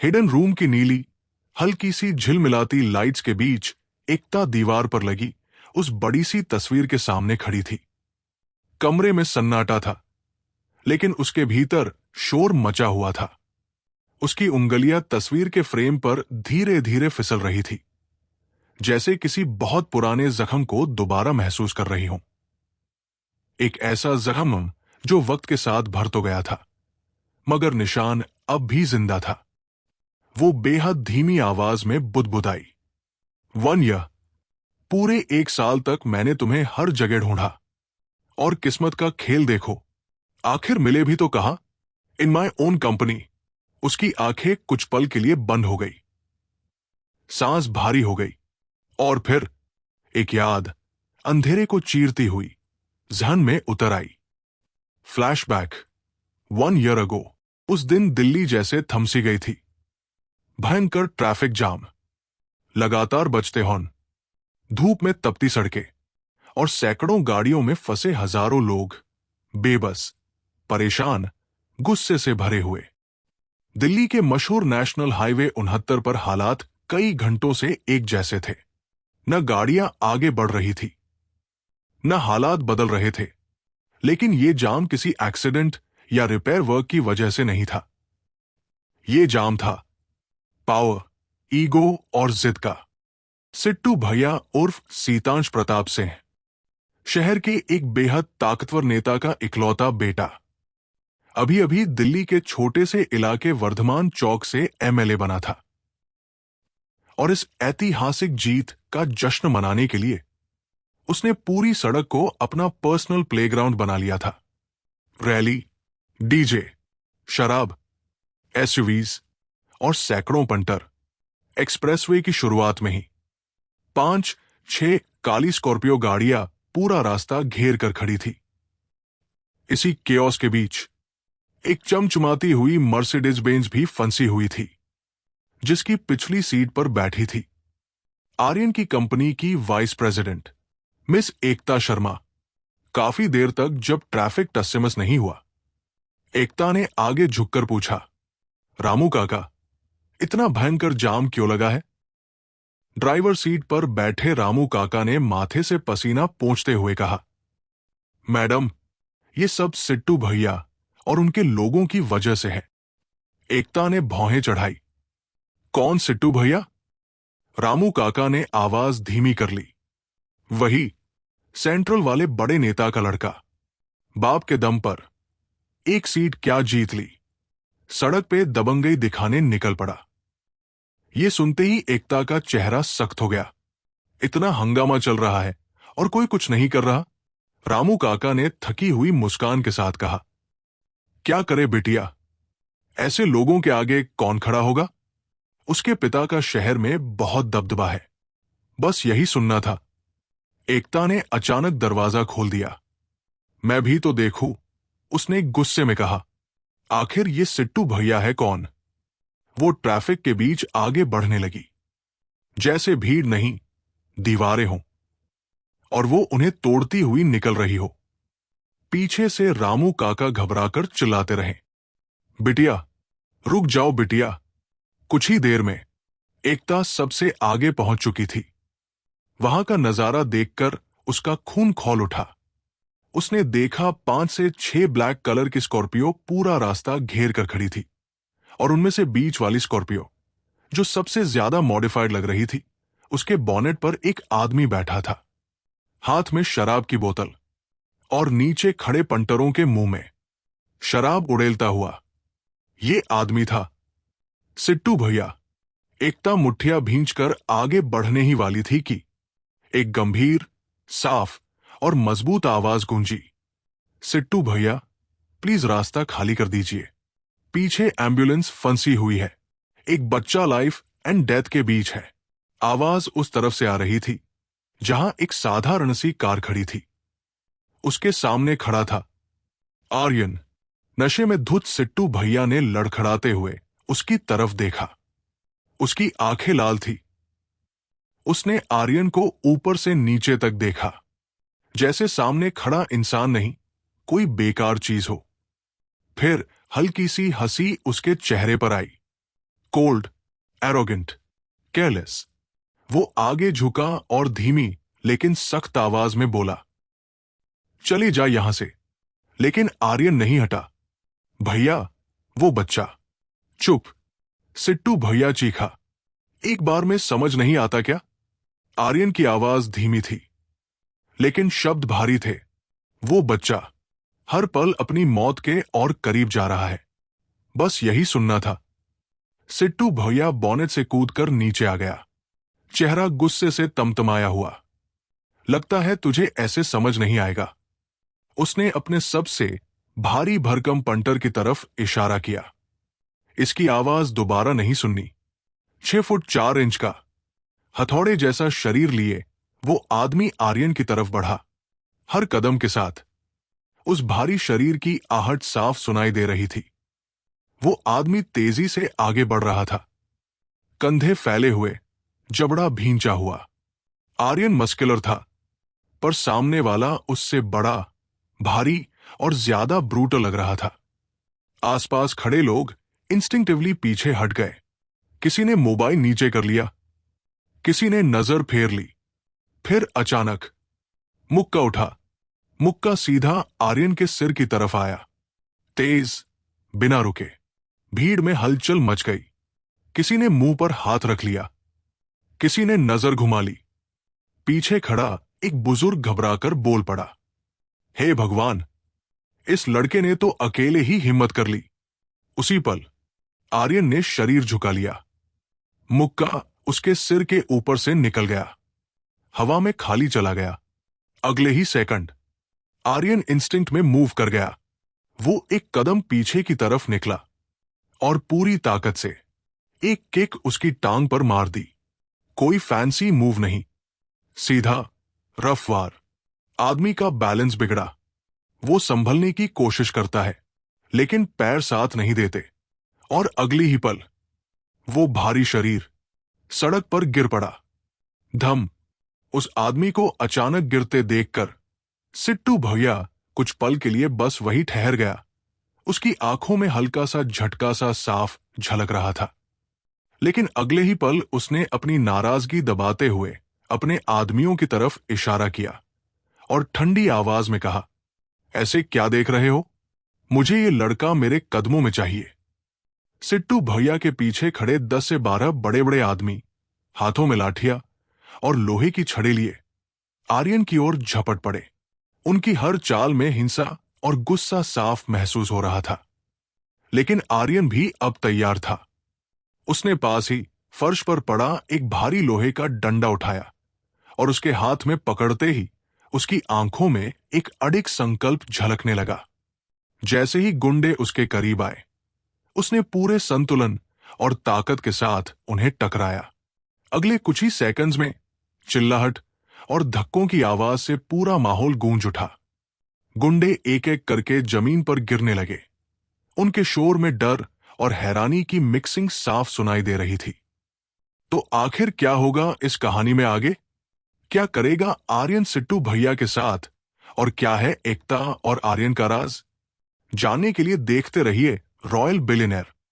Hidden room की नीली, हल्की सी झिलमिलाती लाइट्स के बीच एकता दीवार पर लगी उस बड़ी सी तस्वीर के सामने खड़ी थी। कमरे में सन्नाटा था, लेकिन उसके भीतर शोर मचा हुआ था। उसकी उंगलियां तस्वीर के फ्रेम पर धीरे धीरे फिसल रही थी, जैसे किसी बहुत पुराने जख्म को दोबारा महसूस कर रही हों। एक ऐसा जख्म जो वक्त के साथ भर तो गया था, मगर निशान अब भी जिंदा था। वो बेहद धीमी आवाज में बुदबुदाई, वन्य, पूरे 1 साल तक मैंने तुम्हें हर जगह ढूंढा, और किस्मत का खेल देखो, आखिर मिले भी तो कहा, इन माई ओन कंपनी। उसकी आंखें कुछ पल के लिए बंद हो गई, सांस भारी हो गई, और फिर एक याद अंधेरे को चीरती हुई जहन में उतर आई। Flashback, 1 year ago. उस दिन दिल्ली जैसे थमसी गई थी। भयंकर ट्रैफिक जाम, लगातार बजते हॉर्न, धूप में तपती सड़कें, और सैकड़ों गाड़ियों में फंसे हजारों लोग, बेबस, परेशान, गुस्से से भरे हुए। दिल्ली के मशहूर नेशनल हाईवे 69 पर हालात कई घंटों से एक जैसे थे। न गाड़ियां आगे बढ़ रही थी, न हालात बदल रहे थे, लेकिन ये जाम किसी एक्सीडेंट या रिपेयर वर्क की वजह से नहीं था। ये जाम था पावर, ईगो और जिद का। सिट्टू भैया उर्फ सीतांश प्रताप सिंह, शहर के एक बेहद ताकतवर नेता का इकलौता बेटा, अभी अभी दिल्ली के छोटे से इलाके वर्धमान चौक से एमएलए बना था। और इस ऐतिहासिक जीत का जश्न मनाने के लिए उसने पूरी सड़क को अपना पर्सनल प्लेग्राउंड बना लिया था। रैली, डीजे, शराब, एसयूवीज और सैकड़ों पंटर। एक्सप्रेसवे की शुरुआत में ही 5-6 काली स्कॉर्पियो गाड़ियां पूरा रास्ता घेर कर खड़ी थी। इसी केओस के बीच एक चमचमाती हुई मर्सिडीज बेंज भी फंसी हुई थी, जिसकी पिछली सीट पर बैठी थी आर्यन की कंपनी की vice president miss Ekta Sharma. काफी देर तक जब ट्रैफिक टस्सेमस नहीं हुआ, एकता ने आगे झुककर पूछा, रामू काका, इतना भयंकर जाम क्यों लगा है? ड्राइवर सीट पर बैठे रामू काका ने माथे से पसीना पोंछते हुए कहा, मैडम, ये सब सिट्टू भैया और उनके लोगों की वजह से है। एकता ने भौहें चढ़ाई। कौन सिट्टू भैया? रामू काका ने आवाज धीमी कर ली। वही सेंट्रल वाले बड़े नेता का लड़का, बाप के दम पर एक सीट क्या जीत ली, सड़क पे दबंगई दिखाने निकल पड़ा। ये सुनते ही एकता का चेहरा सख्त हो गया। इतना हंगामा चल रहा है और कोई कुछ नहीं कर रहा। रामू काका ने थकी हुई मुस्कान के साथ कहा, क्या करे बिटिया, ऐसे लोगों के आगे कौन खड़ा होगा? उसके पिता का शहर में बहुत दबदबा है, बस यही सुनना था। एकता ने अचानक दरवाजा खोल दिया। मैं भी तो देखूं, उसने गुस्से में कहा। आखिर ये सिट्टू भैया है कौन? वो ट्रैफिक के बीच आगे बढ़ने लगी, जैसे भीड़ नहीं, दीवारें हों, और वो उन्हें तोड़ती हुई निकल रही हो। पीछे से रामू काका घबराकर चिल्लाते रहे, बिटिया, रुक जाओ बिटिया। कुछ ही देर में एकता सबसे आगे पहुंच चुकी थी। वहां का नजारा देखकर उसका खून खौल उठा। उसने देखा 5 से 6 ब्लैक कलर की स्कॉर्पियो पूरा रास्ता घेर कर खड़ी थी, और उनमें से बीच वाली स्कॉर्पियो, जो सबसे ज्यादा मॉडिफाइड लग रही थी, उसके बॉनेट पर एक आदमी बैठा था, हाथ में शराब की बोतल, और नीचे खड़े पंटरों के मुंह में शराब उड़ेलता हुआ। ये आदमी था सिट्टू भैया। एकता मुठ्ठियां भींचकर आगे बढ़ने ही वाली थी कि एक गंभीर, साफ और मजबूत आवाज गूंजी, सिट्टू भैया, प्लीज रास्ता खाली कर दीजिए। पीछे एम्बुलेंस फंसी हुई है, एक बच्चा लाइफ एंड डेथ के बीच है। आवाज उस तरफ से आ रही थी जहां एक साधारण सी कार खड़ी थी। उसके सामने खड़ा था आर्यन। नशे में धुत सिट्टू भैया ने लड़खड़ाते हुए उसकी तरफ देखा। उसकी आंखें लाल थी। उसने आर्यन को ऊपर से नीचे तक देखा, जैसे सामने खड़ा इंसान नहीं, कोई बेकार चीज हो। फिर हल्की सी हंसी उसके चेहरे पर आई, कोल्ड, एरोगेंट, केयरलेस। वो आगे झुका और धीमी लेकिन सख्त आवाज में बोला, चली जा यहां से। लेकिन आर्यन नहीं हटा। भैया, वो बच्चा। चुप, सिट्टू भैया चीखा। एक बार में समझ नहीं आता क्या? आर्यन की आवाज धीमी थी लेकिन शब्द भारी थे। वो बच्चा हर पल अपनी मौत के और करीब जा रहा है। बस यही सुनना था। सिट्टू भैया बोनेट से कूदकर नीचे आ गया, चेहरा गुस्से से तमतमाया हुआ। लगता है तुझे ऐसे समझ नहीं आएगा। उसने अपने सबसे भारी भरकम पंटर की तरफ इशारा किया। इसकी आवाज दोबारा नहीं सुननी। 6 फुट 4 इंच का हथौड़े जैसा शरीर लिए वो आदमी आर्यन की तरफ बढ़ा। हर कदम के साथ उस भारी शरीर की आहट साफ सुनाई दे रही थी। वो आदमी तेजी से आगे बढ़ रहा था, कंधे फैले हुए, जबड़ा भींचा हुआ। आर्यन मस्कुलर था, पर सामने वाला उससे बड़ा, भारी और ज्यादा ब्रूटल लग रहा था। आसपास खड़े लोग इंस्टिंक्टिवली पीछे हट गए। किसी ने मोबाइल नीचे कर लिया, किसी ने नजर फेर ली। फिर अचानक मुक्का उठा। मुक्का सीधा आर्यन के सिर की तरफ आया, तेज, बिना रुके। भीड़ में हलचल मच गई। किसी ने मुंह पर हाथ रख लिया, किसी ने नजर घुमा ली। पीछे खड़ा एक बुजुर्ग घबराकर बोल पड़ा, हे भगवान, इस लड़के ने तो अकेले ही हिम्मत कर ली। उसी पल आर्यन ने शरीर झुका लिया। मुक्का उसके सिर के ऊपर से निकल गया, हवा में खाली चला गया। अगले ही सेकंड आर्यन इंस्टिंक्ट में मूव कर गया। वो एक कदम पीछे की तरफ निकला और पूरी ताकत से एक किक उसकी टांग पर मार दी। कोई फैंसी मूव नहीं, सीधा, रफ वार। आदमी का बैलेंस बिगड़ा। वो संभलने की कोशिश करता है लेकिन पैर साथ नहीं देते, और अगली ही पल वो भारी शरीर सड़क पर गिर पड़ा। धम। उस आदमी को अचानक गिरते देखकर सिट्टू भैया कुछ पल के लिए बस वही ठहर गया। उसकी आंखों में हल्का सा झटका सा साफ झलक रहा था, लेकिन अगले ही पल उसने अपनी नाराजगी दबाते हुए अपने आदमियों की तरफ इशारा किया और ठंडी आवाज में कहा, ऐसे क्या देख रहे हो? मुझे ये लड़का मेरे कदमों में चाहिए। सिट्टू भैया के पीछे खड़े 10 से 12 बड़े बड़े आदमी, हाथों में लाठियां और लोहे की छड़ी लिए, आर्यन की ओर झपट पड़े। उनकी हर चाल में हिंसा और गुस्सा साफ महसूस हो रहा था। लेकिन आर्यन भी अब तैयार था। उसने पास ही फर्श पर पड़ा एक भारी लोहे का डंडा उठाया और उसके हाथ में पकड़ते ही उसकी आंखों में एक अडिग संकल्प झलकने लगा। जैसे ही गुंडे उसके करीब आए, उसने पूरे संतुलन और ताकत के साथ उन्हें टकराया। अगले कुछ ही सेकंड्स में चिल्लाहट और धक्कों की आवाज से पूरा माहौल गूंज उठा। गुंडे एक एक करके जमीन पर गिरने लगे। उनके शोर में डर और हैरानी की मिक्सिंग साफ सुनाई दे रही थी। तो आखिर क्या होगा इस कहानी में आगे? क्या करेगा आर्यन सिट्टू भैया के साथ, और क्या है एकता और आर्यन का राज? जानने के लिए देखते रहिए रॉयल बिलियनेयर।